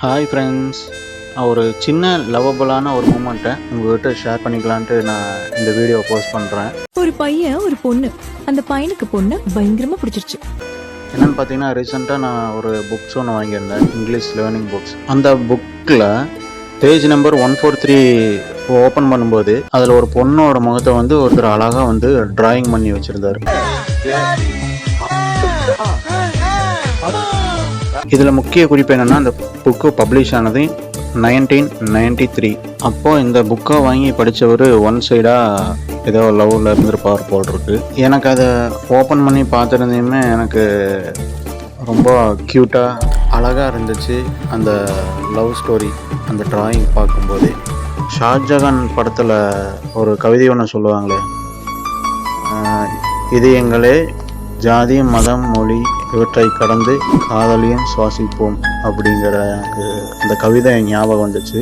Hi friends. ஒரு சின்ன லவ்வபுளான ஒரு மூமெண்ட்டை உங்கள்கிட்ட ஷேர் பண்ணிக்கலான்ட்டு நான் இந்த வீடியோ போஸ்ட் பண்ணுறேன். ஒரு பையன் ஒரு பொண்ணு, அந்த பையனுக்கு பொண்ணு பயங்கரமா பிடிச்சிருச்சு. என்னென்னு பார்த்தீங்கன்னா, ரீசெண்டாக நான் ஒரு புக்ஸ் ஒன்று வாங்கியிருந்தேன், இங்கிலீஷ் லேர்னிங் புக்ஸ். அந்த புக்கில் பேஜ் நம்பர் 143 ஓப்பன் பண்ணும்போது அதில் ஒரு பொண்ணோட முகத்தை வந்து ஒருத்தர் அழகாக வந்து டிராயிங் பண்ணி வச்சுருந்தார். இதில் முக்கிய குறிப்பு என்னென்னா, அந்த புக்கு பப்ளிஷ் ஆனது 1993. அப்போது இந்த புக்கை வாங்கி படித்தவர் ஒன் சைடாக ஏதோ லவ்வில் இருந்திருப்பார் போல் இருக்கு. எனக்கு அதை ஓப்பன் பண்ணி பார்த்துருந்தையுமே எனக்கு ரொம்ப க்யூட்டாக அழகாக இருந்துச்சு. அந்த லவ் ஸ்டோரி, அந்த டிராயிங் பார்க்கும்போது ஷாஜகான் படத்தில் ஒரு கவிதை ஒன்று சொல்லுவாங்களே, இது எங்களே ஜாதி மதம் மொழி இவற்றை கடந்து காதலியும் சுவாசிப்போம் அப்படிங்கிற எனக்கு அந்த கவிதை ஞாபகம் வந்துச்சு.